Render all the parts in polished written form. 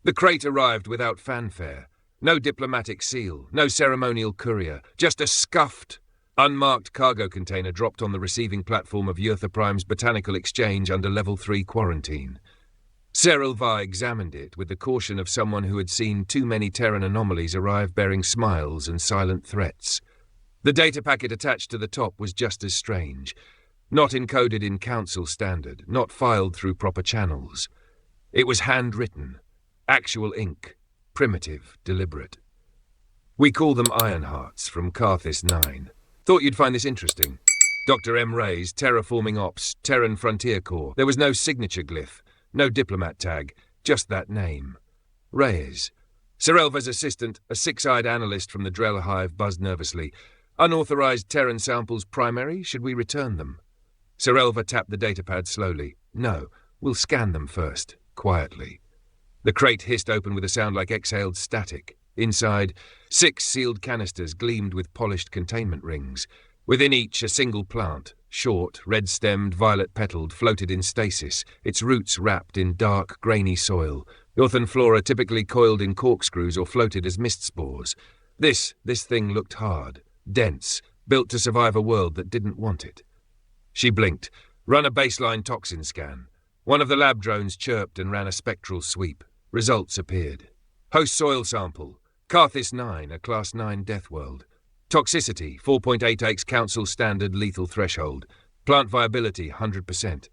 The crate arrived without fanfare. No diplomatic seal, no ceremonial courier, just a scuffed, unmarked cargo container dropped on the receiving platform of Yurtha Prime's Botanical Exchange under Level 3 quarantine. Serylvar examined it with the caution of someone who had seen too many Terran anomalies arrive bearing smiles and silent threats. The data packet attached to the top was just as strange. Not encoded in Council standard, not filed through proper channels. It was handwritten, actual ink, primitive, deliberate. We call them Ironhearts from Carthis 9. Thought you'd find this interesting. Dr. M. Ray's Terraforming Ops, Terran Frontier Corps. There was no signature glyph, no diplomat tag, just that name. Reyes. Serylvar's assistant, a six-eyed analyst from the Drell Hive, buzzed nervously. Unauthorized Terran samples primary? Should we return them? Serylvar tapped the datapad slowly. No, we'll scan them first, quietly. The crate hissed open with a sound like exhaled static. Inside, 6 sealed canisters gleamed with polished containment rings. Within each, a single plant, short, red-stemmed, violet-petaled, floated in stasis, its roots wrapped in dark, grainy soil. Earth and flora typically coiled in corkscrews or floated as mist spores. This thing looked hard, dense, built to survive a world that didn't want it. She blinked. Run a baseline toxin scan. One of the lab drones chirped and ran a spectral sweep. Results appeared. Host soil sample. Carthis 9, a Class 9 Deathworld. Toxicity, 4.8x Council Standard lethal threshold. Plant viability, 100%.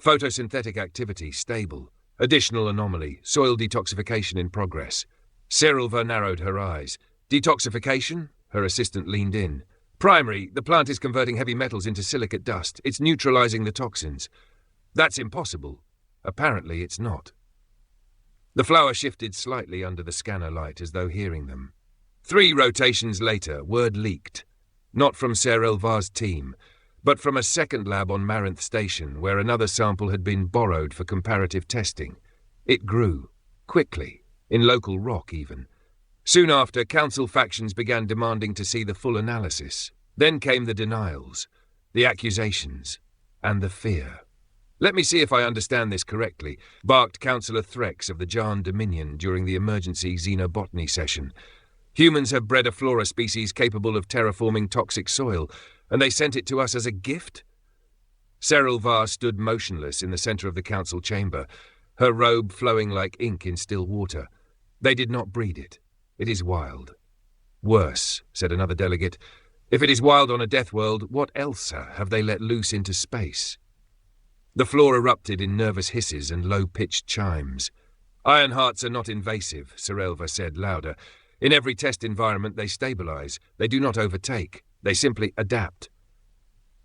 Photosynthetic activity, stable. Additional anomaly, soil detoxification in progress. Serylvar narrowed her eyes. Detoxification? Her assistant leaned in. Primary, the plant is converting heavy metals into silicate dust. It's neutralizing the toxins. That's impossible. Apparently it's not. The flower shifted slightly under the scanner light as though hearing them. 3 rotations later, word leaked. Not from Serylvar's team, but from a second lab on Marinth Station, where another sample had been borrowed for comparative testing. It grew, quickly, in local rock even. Soon after, Council factions began demanding to see the full analysis. Then came the denials, the accusations, and the fear. Let me see if I understand this correctly, barked Councillor Threx of the Jarn Dominion during the emergency xenobotany session. Humans have bred a flora species capable of terraforming toxic soil, and they sent it to us as a gift? Serylvar stood motionless in the center of the council chamber, her robe flowing like ink in still water. They did not breed it. It is wild. Worse, said another delegate. If it is wild on a Deathworld, what else have they let loose into space? The floor erupted in nervous hisses and low-pitched chimes. Ironhearts are not invasive, Serylvar said louder. In every test environment they stabilize. They do not overtake. They simply adapt.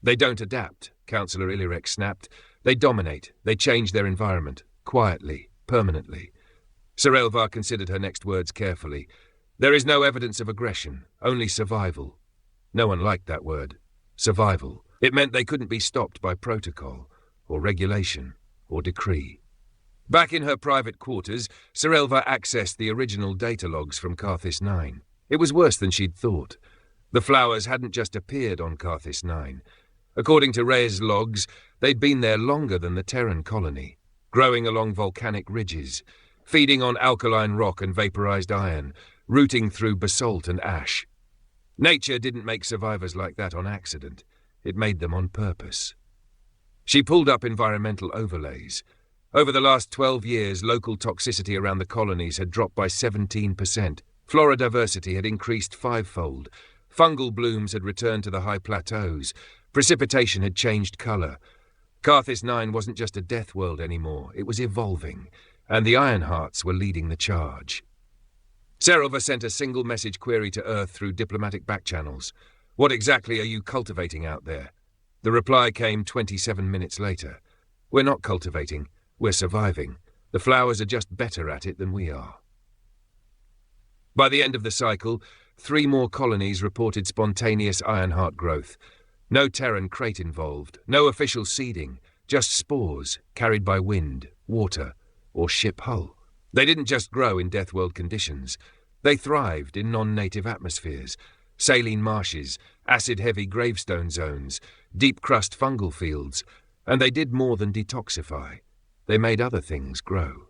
They don't adapt, Councillor Ilirek snapped. They dominate. They change their environment. Quietly. Permanently. Serylvar considered her next words carefully. There is no evidence of aggression. Only survival. No one liked that word. Survival. It meant they couldn't be stopped by protocol, or regulation, or decree. Back in her private quarters, Serylvar accessed the original data logs from Carthis 9. It was worse than she'd thought. The flowers hadn't just appeared on Carthis 9. According to Reyes' logs, they'd been there longer than the Terran colony, growing along volcanic ridges, feeding on alkaline rock and vaporized iron, rooting through basalt and ash. Nature didn't make survivors like that on accident. It made them on purpose. She pulled up environmental overlays. Over the last 12 years, local toxicity around the colonies had dropped by 17%. Flora diversity had increased 5-fold. Fungal blooms had returned to the high plateaus. Precipitation had changed color. Carthis 9 wasn't just a death world anymore. It was evolving, and the Ironhearts were leading the charge. Serylvar sent a single message query to Earth through diplomatic backchannels. What exactly are you cultivating out there? The reply came 27 minutes later. We're not cultivating. We're surviving. The flowers are just better at it than we are. By the end of the cycle, 3 more colonies reported spontaneous Ironheart growth. No Terran crate involved, no official seeding, just spores carried by wind, water, or ship hull. They didn't just grow in Deathworld conditions. They thrived in non-native atmospheres, saline marshes, acid-heavy gravestone zones, deep-crust fungal fields, and they did more than detoxify. They made other things grow.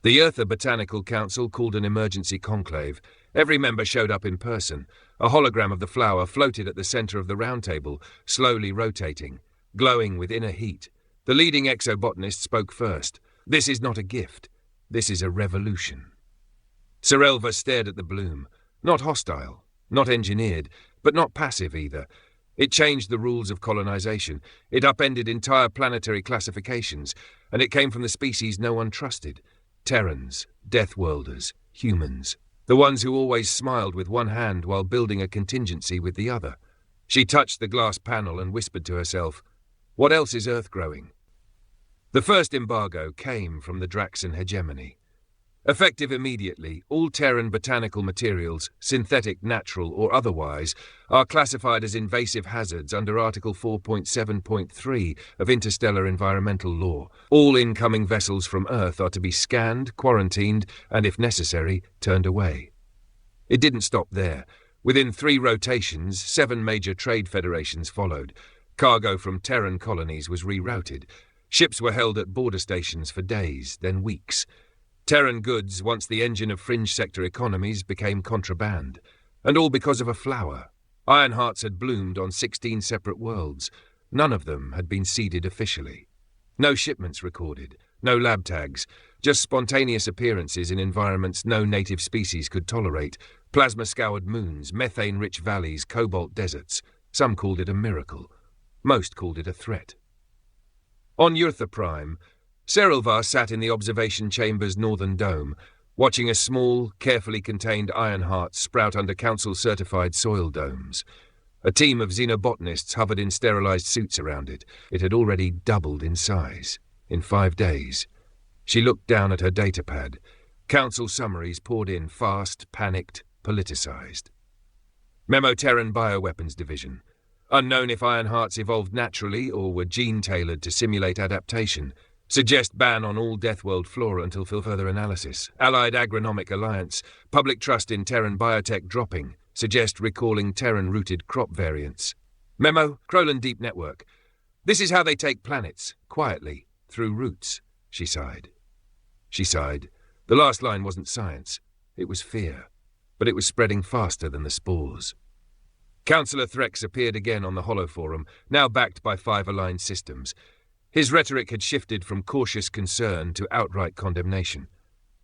The Eartha Botanical Council called an emergency conclave. Every member showed up in person. A hologram of the flower floated at the center of the round table, slowly rotating, glowing with inner heat. The leading exobotanist spoke first. This is not a gift. This is a revolution. Serelva stared at the bloom. Not hostile, not engineered, but not passive either. It changed the rules of colonization. It upended entire planetary classifications, and it came from the species no one trusted. Terrans, Deathworlders, humans. The ones who always smiled with one hand while building a contingency with the other. She touched the glass panel and whispered to herself, "What else is Earth growing?" The first embargo came from the Draxan hegemony. Effective immediately, all Terran botanical materials, synthetic, natural, or otherwise, are classified as invasive hazards under Article 4.7.3 of Interstellar Environmental Law. All incoming vessels from Earth are to be scanned, quarantined, and, if necessary, turned away. It didn't stop there. Within 3 rotations, 7 major trade federations followed. Cargo from Terran colonies was rerouted. Ships were held at border stations for days, then weeks. Terran goods, once the engine of fringe sector economies, became contraband. And all because of a flower. Ironhearts had bloomed on 16 separate worlds. None of them had been seeded officially. No shipments recorded, no lab tags, just spontaneous appearances in environments no native species could tolerate. Plasma-scoured moons, methane-rich valleys, cobalt deserts. Some called it a miracle. Most called it a threat. On Eartha Prime, Serelva sat in the observation chamber's northern dome, watching a small, carefully contained Ironheart sprout under council-certified soil domes. A team of xenobotanists hovered in sterilized suits around it. It had already doubled in size, in 5 days. She looked down at her datapad. Council summaries poured in fast, panicked, politicized. Memo Terran Bioweapons Division. Unknown if Ironhearts evolved naturally or were gene-tailored to simulate adaptation. Suggest ban on all Deathworld flora until further analysis. Allied Agronomic Alliance. Public trust in Terran biotech dropping. Suggest recalling Terran-rooted crop variants. Memo, Krolan Deep Network. This is how they take planets, quietly, through roots. She sighed. The last line wasn't science. It was fear. But it was spreading faster than the spores. Councillor Threx appeared again on the Holoforum, now backed by 5 aligned systems. His rhetoric had shifted from cautious concern to outright condemnation.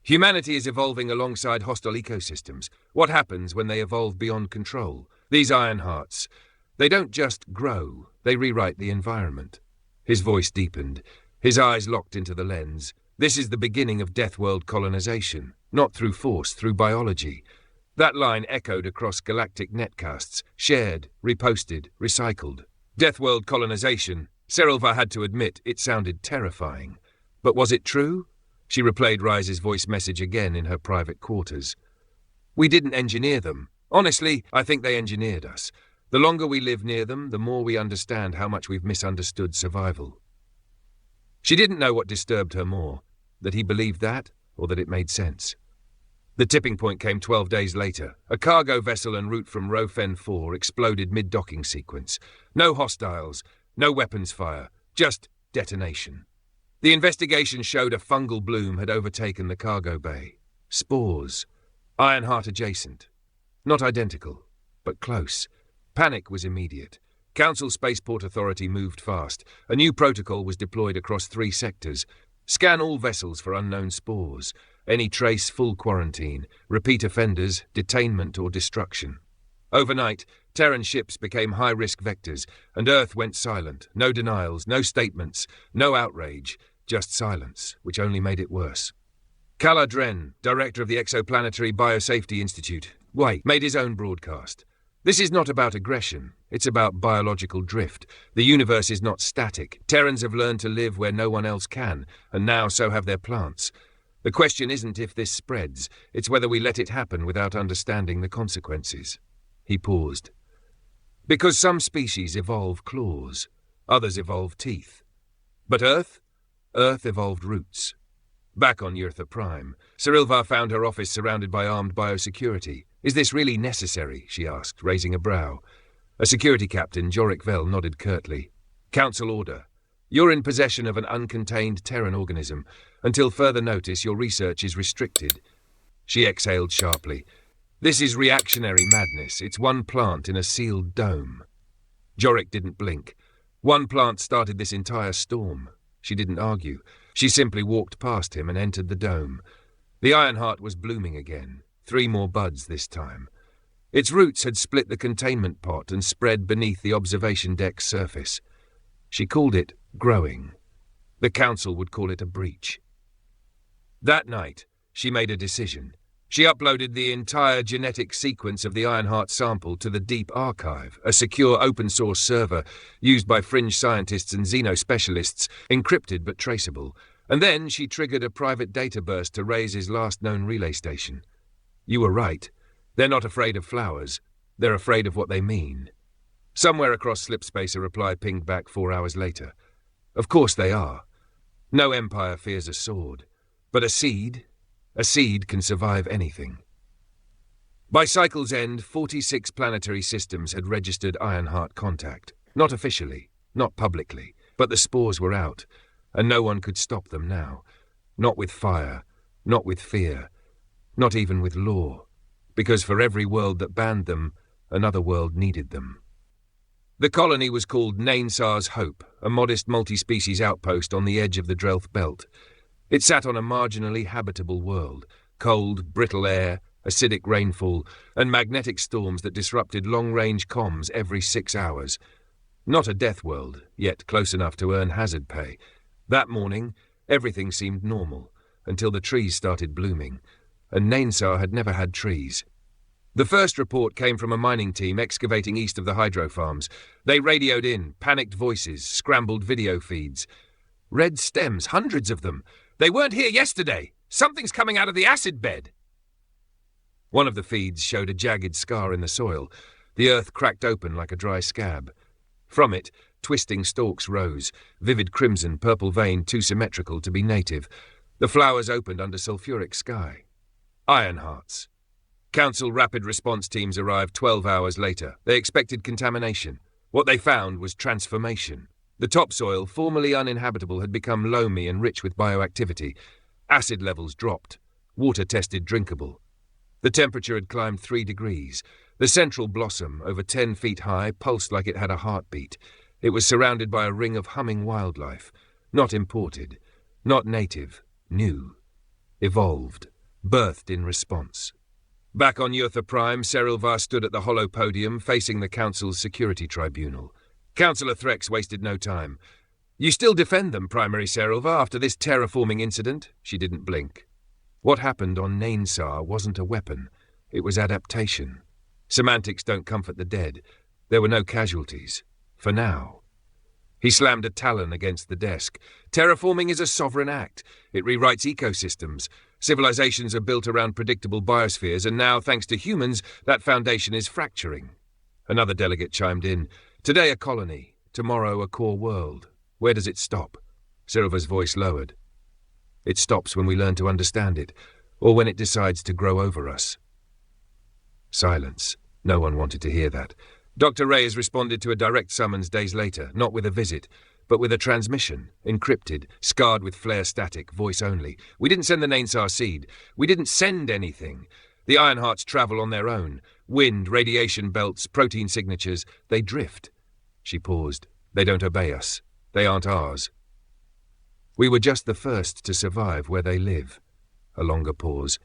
Humanity is evolving alongside hostile ecosystems. What happens when they evolve beyond control? These Ironhearts, they don't just grow, they rewrite the environment. His voice deepened. His eyes locked into the lens. This is the beginning of Deathworld colonization, not through force, through biology. That line echoed across galactic netcasts, shared, reposted, recycled. Deathworld colonization. Serelva had to admit it sounded terrifying. But was it true? She replayed Rise's voice message again in her private quarters. We didn't engineer them. Honestly, I think they engineered us. The longer we live near them, the more we understand how much we've misunderstood survival. She didn't know what disturbed her more, that he believed that, or that it made sense. The tipping point came 12 days later. A cargo vessel en route from Rofen 4 exploded mid-docking sequence. No hostiles. No weapons fire, just detonation. The investigation showed a fungal bloom had overtaken the cargo bay. Spores. Ironheart adjacent. Not identical, but close. Panic was immediate. Council Spaceport Authority moved fast. A new protocol was deployed across 3 sectors. Scan all vessels for unknown spores. Any trace, full quarantine. Repeat offenders, detainment or destruction. Overnight, Terran ships became high-risk vectors, and Earth went silent. No denials, no statements, no outrage, just silence, which only made it worse. Kala Dren, director of the Exoplanetary Biosafety Institute, White, made his own broadcast. This is not about aggression. It's about biological drift. The universe is not static. Terrans have learned to live where no one else can, and now so have their plants. The question isn't if this spreads, it's whether we let it happen without understanding the consequences. He paused. Because some species evolve claws, others evolve teeth. But Earth? Earth evolved roots. Back on Eartha Prime, Serelva found her office surrounded by armed biosecurity. Is this really necessary? She asked, raising a brow. A security captain, Jorik Vel, nodded curtly. Council order. You're in possession of an uncontained Terran organism. Until further notice, your research is restricted." She exhaled sharply. "This is reactionary madness. It's one plant in a sealed dome." Jorik didn't blink. One plant started this entire storm. She didn't argue. She simply walked past him and entered the dome. The Ironheart was blooming again. 3 more buds this time. Its roots had split the containment pot and spread beneath the observation deck's surface. She called it growing. The Council would call it a breach. That night, she made a decision. She uploaded the entire genetic sequence of the Ironheart sample to the Deep Archive, a secure open-source server used by fringe scientists and xenospecialists, encrypted but traceable. And then she triggered a private data burst to raise his last known relay station. You were right. They're not afraid of flowers. They're afraid of what they mean. Somewhere across slipspace a reply pinged back 4 hours later. Of course they are. No empire fears a sword. But a seed can survive anything. By cycle's end, 46 planetary systems had registered Ironheart contact. Not officially, not publicly, but the spores were out, and no one could stop them now. Not with fire, not with fear, not even with law. Because for every world that banned them, another world needed them. The colony was called Nainsar's Hope, a modest multi-species outpost on the edge of the Drelth Belt. It sat on a marginally habitable world, cold, brittle air, acidic rainfall, and magnetic storms that disrupted long-range comms every 6 hours. Not a Deathworld, yet close enough to earn hazard pay. That morning, everything seemed normal, until the trees started blooming, and Nainsar had never had trees. The first report came from a mining team excavating east of the hydro farms. They radioed in, panicked voices, scrambled video feeds. Red stems, hundreds of them. They weren't here yesterday. Something's coming out of the acid bed. One of the feeds showed a jagged scar in the soil. The earth cracked open like a dry scab. From it, twisting stalks rose, vivid crimson, purple vein, too symmetrical to be native. The flowers opened under sulfuric sky. Ironhearts. Council rapid response teams arrived 12 hours later. They expected contamination. What they found was transformation. The topsoil, formerly uninhabitable, had become loamy and rich with bioactivity. Acid levels dropped. Water tested drinkable. The temperature had climbed 3 degrees. The central blossom, over 10 feet high, pulsed like it had a heartbeat. It was surrounded by a ring of humming wildlife. Not imported. Not native. New. Evolved. Birthed in response. Back on Earth Prime, Serilvar stood at the hollow podium, facing the Council's security tribunal. Councillor Threx wasted no time. "You still defend them, Primary Serilvar, after this terraforming incident?" She didn't blink. What happened on Nainsar wasn't a weapon. It was adaptation. Semantics don't comfort the dead. There were no casualties. For now. He slammed a talon against the desk. Terraforming is a sovereign act. It rewrites ecosystems. Civilizations are built around predictable biospheres, and now, thanks to humans, that foundation is fracturing. Another delegate chimed in. Today a colony, tomorrow a core world. Where does it stop? Silver's voice lowered. It stops when we learn to understand it, or when it decides to grow over us. Silence. No one wanted to hear that. Dr. Reyes responded to a direct summons days later, not with a visit, but with a transmission, encrypted, scarred with flare static, voice only. We didn't send the Nainsar seed. We didn't send anything. The Ironhearts travel on their own. Wind, radiation belts, protein signatures, they drift. She paused. They don't obey us. They aren't ours. We were just the first to survive where they live. A longer pause.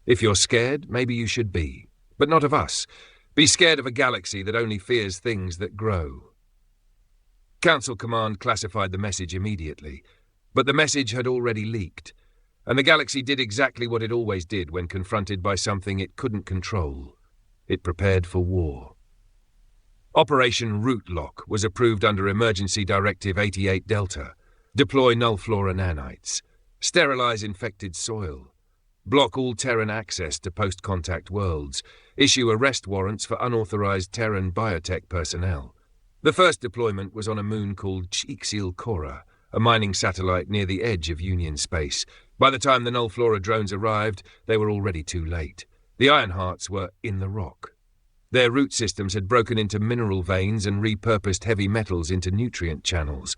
If you're scared, maybe you should be. But not of us. Be scared of a galaxy that only fears things that grow. Council Command classified the message immediately, but the message had already leaked, and the galaxy did exactly what it always did when confronted by something it couldn't control. It prepared for war. Operation Root Lock was approved under Emergency Directive 88 Delta. Deploy null flora nanites. Sterilize infected soil. Block all Terran access to post-contact worlds. Issue arrest warrants for unauthorized Terran biotech personnel. The first deployment was on a moon called Cheeksiel Cora, a mining satellite near the edge of Union space. By the time the null flora drones arrived, they were already too late. The Ironhearts were in the rock. Their root systems had broken into mineral veins and repurposed heavy metals into nutrient channels.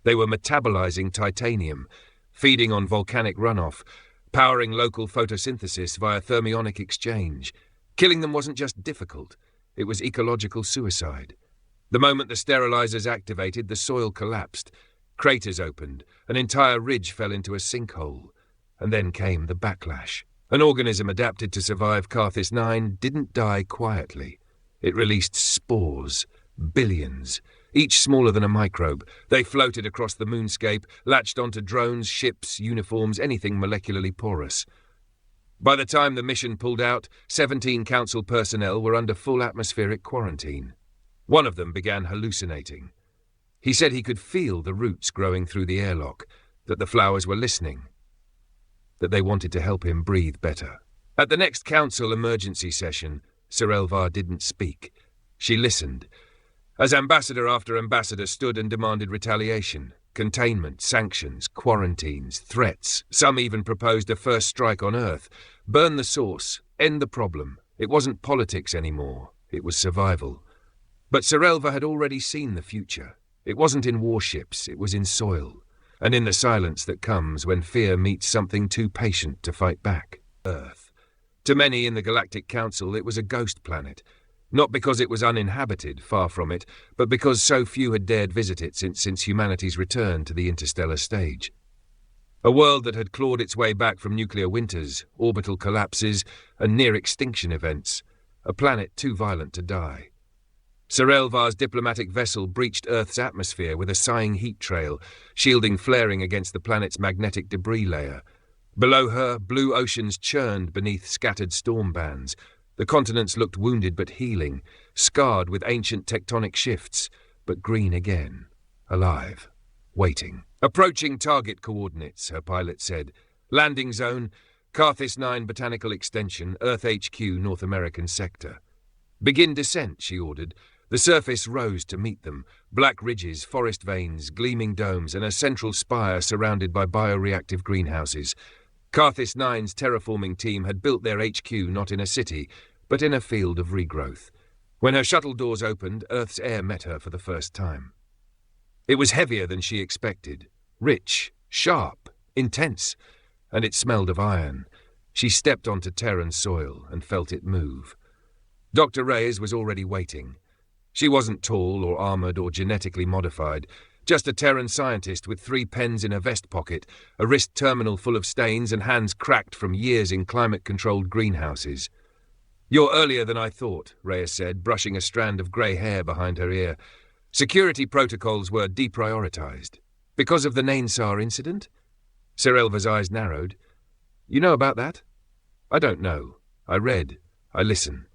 They were metabolizing titanium, feeding on volcanic runoff, powering local photosynthesis via thermionic exchange. Killing them wasn't just difficult, it was ecological suicide. The moment the sterilizers activated, the soil collapsed. Craters opened, an entire ridge fell into a sinkhole. And then came the backlash. An organism adapted to survive Carthus 9 didn't die quietly. It released spores, billions, each smaller than a microbe. They floated across the moonscape, latched onto drones, ships, uniforms, anything molecularly porous. By the time the mission pulled out, 17 Council personnel were under full atmospheric quarantine. One of them began hallucinating. He said he could feel the roots growing through the airlock, that the flowers were listening, that they wanted to help him breathe better. At the next Council emergency session, Serelvar didn't speak. She listened, as ambassador after ambassador stood and demanded retaliation, containment, sanctions, quarantines, threats. Some even proposed a first strike on Earth. Burn the source, end the problem. It wasn't politics anymore, it was survival. But Serelva had already seen the future. It wasn't in warships, it was in soil, and in the silence that comes when fear meets something too patient to fight back. Earth. To many in the Galactic Council, it was a ghost planet. Not because it was uninhabited, far from it, but because so few had dared visit it since humanity's return to the interstellar stage. A world that had clawed its way back from nuclear winters, orbital collapses, and near-extinction events. A planet too violent to die. Serelvar's diplomatic vessel breached Earth's atmosphere with a sighing heat trail, shielding flaring against the planet's magnetic debris layer. Below her, blue oceans churned beneath scattered storm bands. The continents looked wounded but healing, scarred with ancient tectonic shifts, but green again, alive, waiting. Approaching target coordinates, her pilot said. Landing zone, Carthus 9 Botanical Extension, Earth HQ, North American Sector. Begin descent, she ordered. The surface rose to meet them, black ridges, forest veins, gleaming domes, and a central spire surrounded by bioreactive greenhouses. Carthus 9's terraforming team had built their HQ not in a city, but in a field of regrowth. When her shuttle doors opened, Earth's air met her for the first time. It was heavier than she expected, rich, sharp, intense, and it smelled of iron. She stepped onto Terran soil and felt it move. Dr. Reyes was already waiting. She wasn't tall or armored or genetically modified, just a Terran scientist with 3 pens in a vest pocket, a wrist terminal full of stains and hands cracked from years in climate-controlled greenhouses. You're earlier than I thought, Reyes said, brushing a strand of grey hair behind her ear. Security protocols were deprioritized. Because of the Nainsar incident? Serelva's eyes narrowed. You know about that? I don't know. I read. I listen.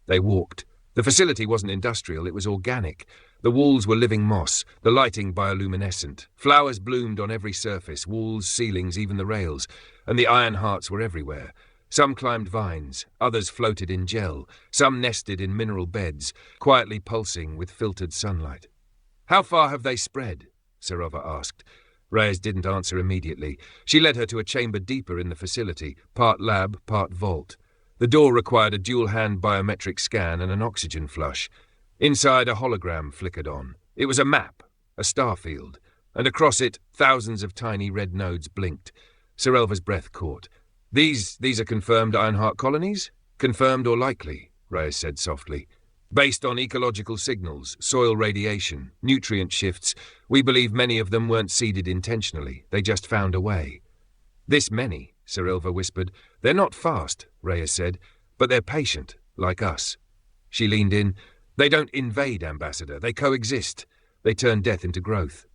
They walked. The facility wasn't industrial, it was organic. The walls were living moss, the lighting bioluminescent. Flowers bloomed on every surface, walls, ceilings, even the rails, and the iron hearts were everywhere. Some climbed vines, others floated in gel, some nested in mineral beds, quietly pulsing with filtered sunlight. How far have they spread? Serova asked. Reyes didn't answer immediately. She led her to a chamber deeper in the facility, part lab, part vault. The door required a dual-hand biometric scan and an oxygen flush. Inside, a hologram flickered on. It was a map, a star field, and across it, thousands of tiny red nodes blinked. Serelva's breath caught. These are confirmed Ironheart colonies? Confirmed or likely, Reyes said softly. Based on ecological signals, soil radiation, nutrient shifts, we believe many of them weren't seeded intentionally. They just found a way. This many, Serelva whispered. They're not fast, Reyes said, but they're patient, like us. She leaned in. They don't invade, Ambassador. They coexist. They turn death into growth.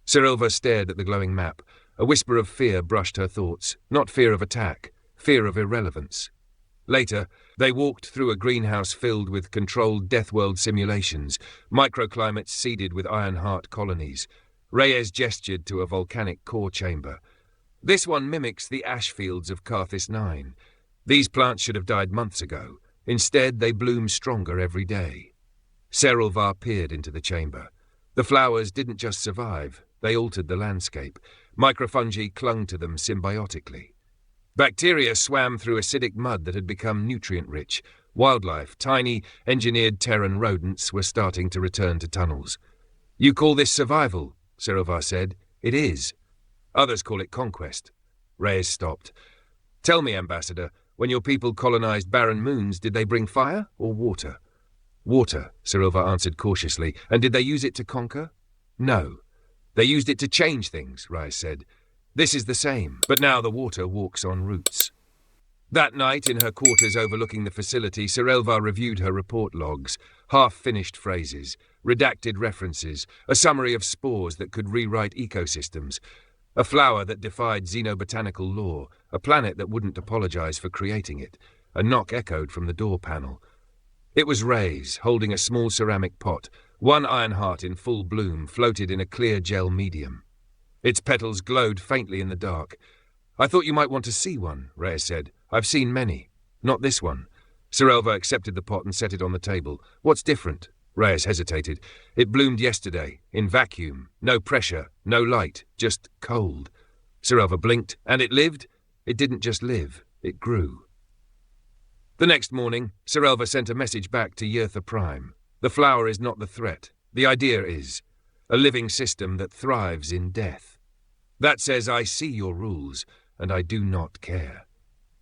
Serelva stared at the glowing map. A whisper of fear brushed her thoughts. Not fear of attack, fear of irrelevance. Later, they walked through a greenhouse filled with controlled Deathworld simulations, microclimates seeded with Ironheart colonies. Reyes gestured to a volcanic core chamber. This one mimics the ash fields of Carthus 9. These plants should have died months ago. Instead, they bloom stronger every day. Serelvar peered into the chamber. The flowers didn't just survive, they altered the landscape. Microfungi clung to them symbiotically. Bacteria swam through acidic mud that had become nutrient-rich. Wildlife, tiny, engineered Terran rodents, were starting to return to tunnels. You call this survival? Serovar said. It is. Others call it conquest. Reyes stopped. Tell me, Ambassador, when your people colonized barren moons, did they bring fire or water? Water, Serovar answered cautiously. And did they use it to conquer? No. They used it to change things, Reyes said. This is the same, but now the water walks on roots. That night, in her quarters overlooking the facility, Serovar reviewed her report logs, half-finished phrases, redacted references, a summary of spores that could rewrite ecosystems, a flower that defied xenobotanical law, a planet that wouldn't apologize for creating it. A knock echoed from the door panel. It was Reyes, holding a small ceramic pot. One iron heart in full bloom floated in a clear gel medium. Its petals glowed faintly in the dark. I thought you might want to see one, Reyes said. I've seen many. Not this one. Serovar accepted the pot and set it on the table. What's different? Reyes hesitated. It bloomed yesterday, in vacuum. No pressure, no light, just cold. Serovar blinked. And it lived? It didn't just live, it grew. The next morning, Serovar sent a message back to Yurtha Prime. The flower is not the threat. The idea is. A living system that thrives in death. That says I see your rules, and I do not care.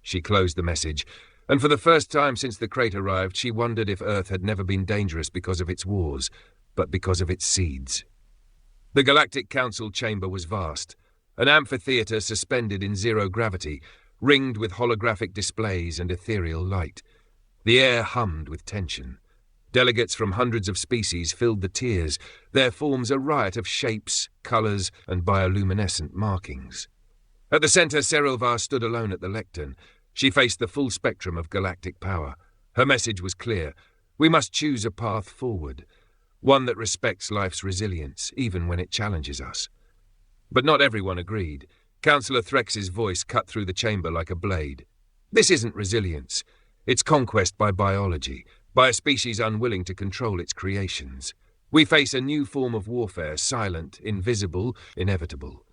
She closed the message, and for the first time since the crate arrived, she wondered if Earth had never been dangerous because of its wars, but because of its seeds. The Galactic Council chamber was vast, an amphitheater suspended in zero gravity, ringed with holographic displays and ethereal light. The air hummed with tension. Delegates from hundreds of species filled the tiers, their forms a riot of shapes, colours, and bioluminescent markings. At the centre, Serovar stood alone at the lectern. She faced the full spectrum of galactic power. Her message was clear. We must choose a path forward, one that respects life's resilience, even when it challenges us. But not everyone agreed. Councillor Threx's voice cut through the chamber like a blade. This isn't resilience. It's conquest by biology, by a species unwilling to control its creations. We face a new form of warfare, silent, invisible, inevitable.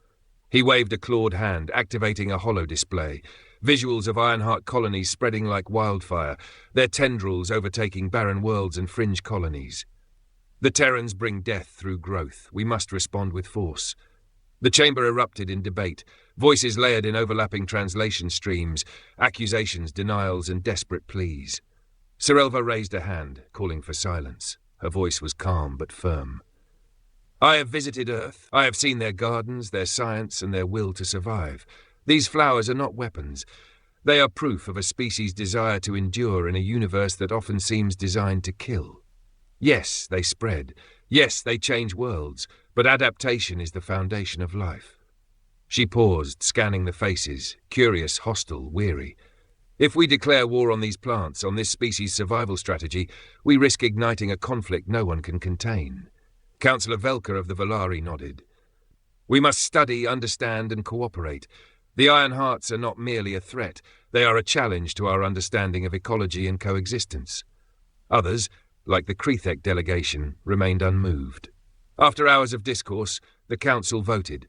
He waved a clawed hand, activating a holo display. Visuals of Ironheart colonies spreading like wildfire, their tendrils overtaking barren worlds and fringe colonies. The Terrans bring death through growth. We must respond with force. The chamber erupted in debate, voices layered in overlapping translation streams, accusations, denials, and desperate pleas. Serovar raised a hand, calling for silence. Her voice was calm but firm. I have visited Earth. I have seen their gardens, their science, and their will to survive. These flowers are not weapons. They are proof of a species' desire to endure in a universe that often seems designed to kill. Yes, they spread. Yes, they change worlds, but adaptation is the foundation of life. She paused, scanning the faces, curious, hostile, weary. If we declare war on these plants, on this species' survival strategy, we risk igniting a conflict no one can contain. Councillor Velker of the Valari nodded. We must study, understand, and cooperate. The Iron Hearts are not merely a threat, they are a challenge to our understanding of ecology and coexistence. Others, like the Krethek delegation, remained unmoved. After hours of discourse, the Council voted.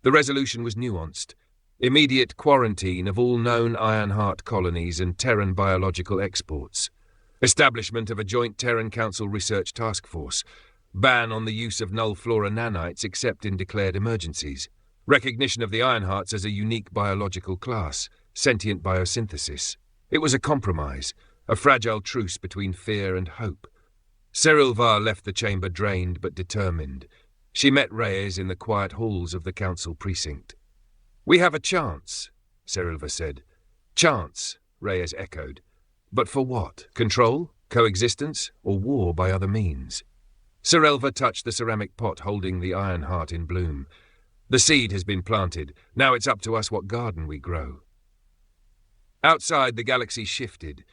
The resolution was nuanced. Immediate quarantine of all known Ironheart colonies and Terran biological exports. Establishment of a joint Terran Council research task force. Ban on the use of null flora nanites except in declared emergencies. Recognition of the Ironhearts as a unique biological class. Sentient biosynthesis. It was a compromise, a fragile truce between fear and hope. Serovar left the chamber drained but determined. She met Reyes in the quiet halls of the council precinct. We have a chance, Serovar said. Chance, Reyes echoed. But for what? Control? Coexistence? Or war by other means? Serovar touched the ceramic pot holding the Iron Heart in bloom. The seed has been planted. Now it's up to us what garden we grow. Outside, the galaxy shifted.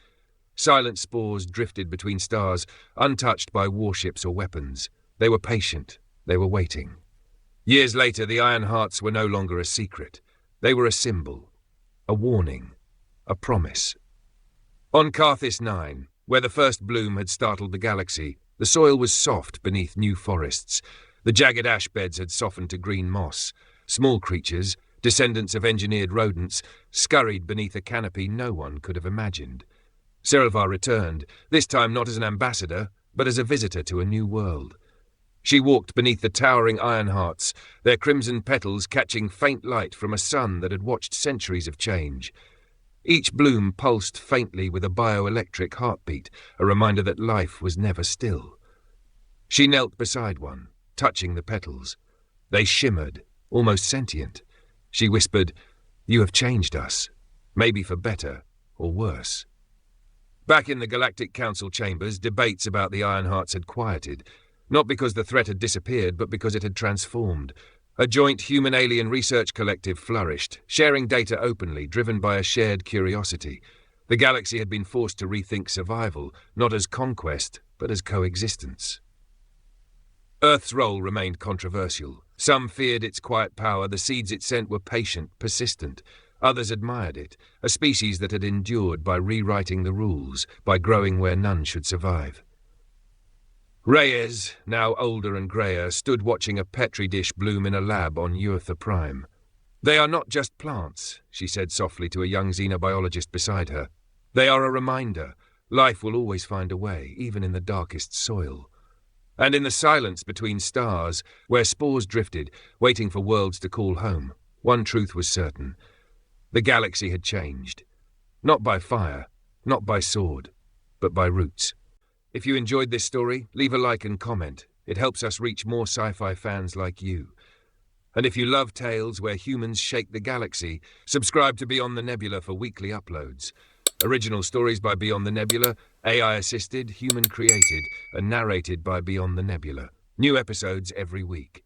Silent spores drifted between stars, untouched by warships or weapons. They were patient. They were waiting. Years later, the Iron Hearts were no longer a secret. They were a symbol, a warning, a promise. On Carthis 9, where the first bloom had startled the galaxy, the soil was soft beneath new forests. The jagged ash beds had softened to green moss. Small creatures, descendants of engineered rodents, scurried beneath a canopy no one could have imagined. Serovar returned, this time not as an ambassador, but as a visitor to a new world. She walked beneath the towering ironhearts, their crimson petals catching faint light from a sun that had watched centuries of change. Each bloom pulsed faintly with a bioelectric heartbeat, a reminder that life was never still. She knelt beside one, touching the petals. They shimmered, almost sentient. She whispered, "You have changed us, maybe for better or worse." Back in the Galactic Council chambers, debates about the Ironhearts had quieted, not because the threat had disappeared, but because it had transformed. A joint human-alien research collective flourished, sharing data openly, driven by a shared curiosity. The galaxy had been forced to rethink survival, not as conquest, but as coexistence. Earth's role remained controversial. Some feared its quiet power, the seeds it sent were patient, persistent. Others admired it, a species that had endured by rewriting the rules, by growing where none should survive. Reyes, now older and greyer, stood watching a petri dish bloom in a lab on Eartha Prime. "They are not just plants," she said softly to a young xenobiologist beside her. "They are a reminder. Life will always find a way, even in the darkest soil." And in the silence between stars, where spores drifted, waiting for worlds to call home, one truth was certain. The galaxy had changed. Not by fire, not by sword, but by roots. If you enjoyed this story, leave a like and comment. It helps us reach more sci-fi fans like you. And if you love tales where humans shake the galaxy, subscribe to Beyond the Nebula for weekly uploads. Original stories by Beyond the Nebula, AI-assisted, human-created, and narrated by Beyond the Nebula. New episodes every week.